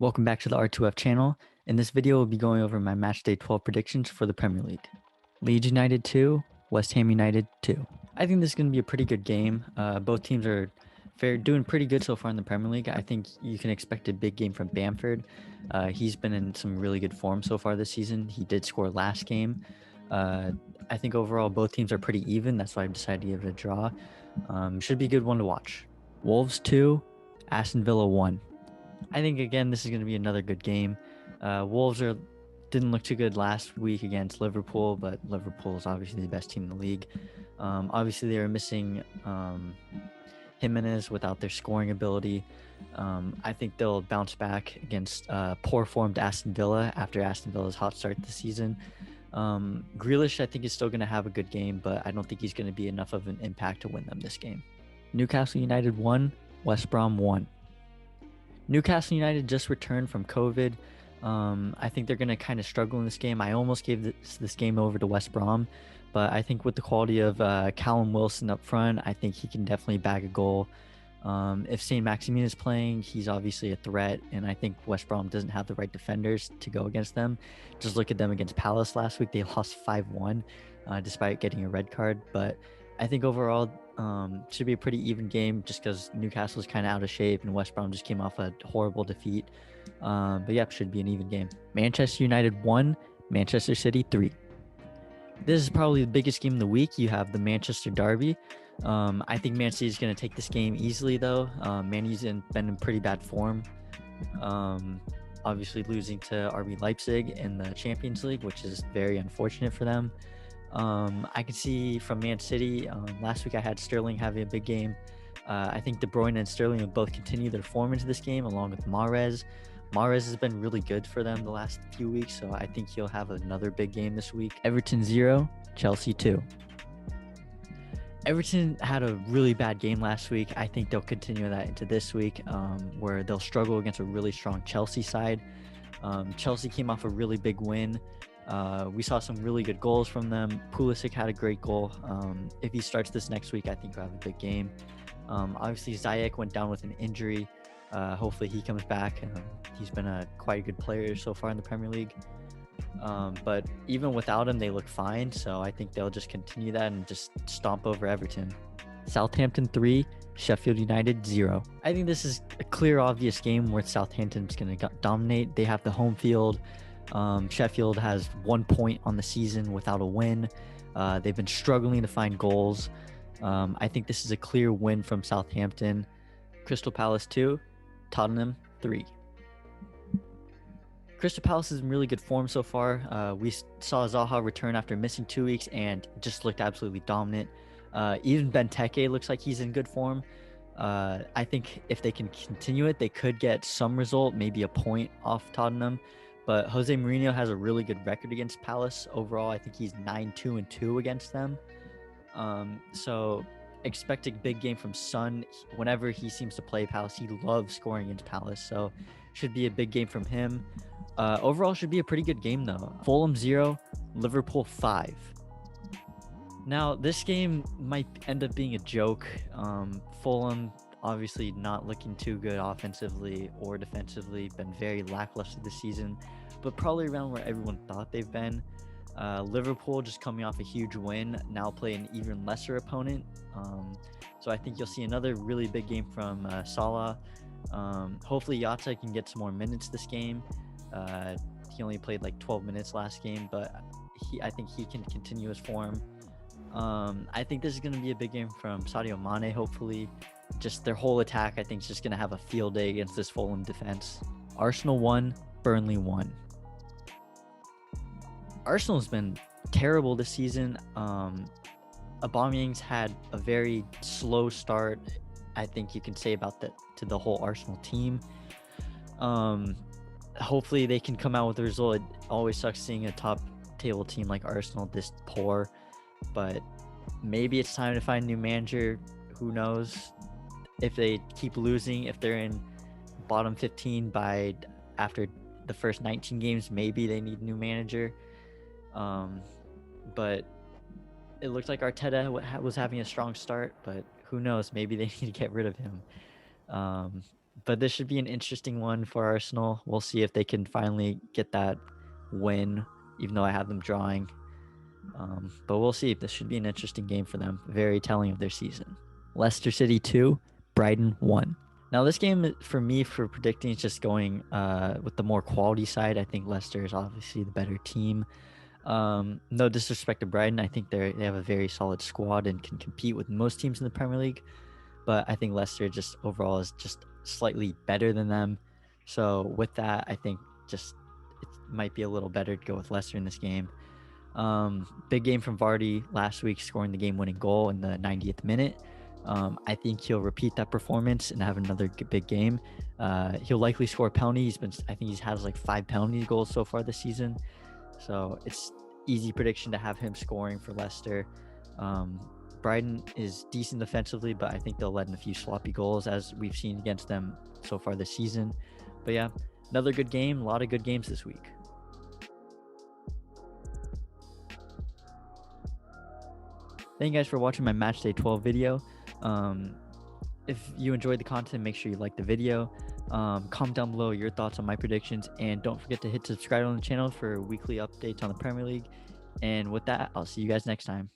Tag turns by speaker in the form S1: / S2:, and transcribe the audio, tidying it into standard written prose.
S1: Welcome back to the R2F channel. In this video, we'll be going over my matchday 12 predictions for the Premier League. Leeds United 2, West Ham United 2. I think this is going to be a pretty good game. Both teams are doing pretty good so far in the Premier League. I think you can expect a big game from Bamford. He's been in some really good form so far this season. He did score last game. I think overall both teams are pretty even. That's why I've decided to give it a draw. Should be a good one to watch. Wolves 2, Aston Villa 1. I think again this is going to be another good game. Wolves didn't look too good last week against Liverpool, but Liverpool is obviously the best team in the league. Obviously they are missing Jimenez without their scoring ability. I think they'll bounce back against poor formed Aston Villa after Aston Villa's hot start this season. Grealish I think is still going to have a good game, but I don't think he's going to be enough of an impact to win them this game. Newcastle United 1, West Brom 1. Newcastle United just returned from COVID. I think they're going to kind of struggle in this game. I almost gave this game over to West Brom, but I think with the quality of Callum Wilson up front, I think he can definitely bag a goal. If St. Maximin is playing, he's obviously a threat, and I think West Brom doesn't have the right defenders to go against them. Just look at them against Palace last week. They lost 5-1 despite getting a red card, but I think overall should be a pretty even game just because Newcastle is kind of out of shape and West Brom just came off a horrible defeat. But yeah, should be an even game. Manchester United 1, Manchester City 3. This is probably the biggest game of the week. You have the Manchester Derby. I think Man City is going to take this game easily, though. Man U's been in pretty bad form. Obviously losing to RB Leipzig in the Champions League, which is very unfortunate for them. I can see from Man City, last week I had Sterling having a big game. I think De Bruyne and Sterling will both continue their form into this game along with Mahrez. Mahrez has been really good for them the last few weeks, so I think he'll have another big game this week. Everton 0, Chelsea 2. Everton had a really bad game last week. I think they'll continue that into this week, where they'll struggle against a really strong Chelsea side. Chelsea came off a really big win. We saw some really good goals from them. Pulisic had a great goal. If he starts this next week, I think we'll have a big game. Obviously, Ziyech went down with an injury. Hopefully he comes back. He's been quite a good player so far in the Premier League. But even without him, they look fine. So I think they'll just continue that and just stomp over Everton. Southampton 3, Sheffield United 0. I think this is a clear, obvious game where Southampton's going to dominate. They have the home field. Sheffield has 1 point on the season without a win. They've been struggling to find goals. I think this is a clear win from Southampton. Crystal Palace 2, Tottenham 3. Crystal Palace is in really good form so far. We saw Zaha return after missing 2 weeks and just looked absolutely dominant. Even Benteke looks like he's in good form. I think if they can continue it, they could get some result, maybe a point off Tottenham. But Jose Mourinho has a really good record against Palace. Overall, I think he's 9-2-2 against them. So expect a big game from Son. Whenever he seems to play Palace, he loves scoring against Palace. So should be a big game from him. Overall, should be a pretty good game, though. Fulham 0, Liverpool 5. Now, this game might end up being a joke. Fulham obviously not looking too good offensively or defensively, been very lackluster this season, but probably around where everyone thought they've been. Liverpool just coming off a huge win, now play an even lesser opponent. So I think you'll see another really big game from Salah. Hopefully Yata can get some more minutes this game. He only played like 12 minutes last game, but I think he can continue his form. I think this is going to be a big game from Sadio Mane, hopefully. Just their whole attack, I think, is just going to have a field day against this Fulham defense. Arsenal 1, Burnley 1. Arsenal's been terrible this season. Aubameyang's had a very slow start, I think you can say about that to the whole Arsenal team. Hopefully they can come out with a result. It always sucks seeing a top table team like Arsenal this poor, but maybe it's time to find a new manager. Who knows? If they keep losing, if they're in bottom 15 by after the first 19 games, maybe they need a new manager. But it looked like Arteta was having a strong start, but who knows? Maybe they need to get rid of him. But this should be an interesting one for Arsenal. We'll see if they can finally get that win, even though I have them drawing. But we'll see. This should be an interesting game for them. Very telling of their season. Leicester City 2, Brighton 1. Now, this game for me for predicting is just going with the more quality side. I think Leicester is obviously the better team. No disrespect to Brighton. I think they have a very solid squad and can compete with most teams in the Premier League. But I think Leicester just overall is just slightly better than them. So with that, I think just it might be a little better to go with Leicester in this game. Big game from Vardy last week, scoring the game-winning goal in the 90th minute. I think he'll repeat that performance and have another big game. He'll likely score a penalty. I think he has like 5 penalty goals so far this season. So it's easy prediction to have him scoring for Leicester. Brighton is decent defensively, but I think they'll let in a few sloppy goals as we've seen against them so far this season. But yeah, another good game. A lot of good games this week. Thank you guys for watching my Matchday 12 video. If you enjoyed the content, make sure you like the video. Comment down below your thoughts on my predictions, and don't forget to hit subscribe on the channel for weekly updates on the Premier League. And with that, I'll see you guys next time.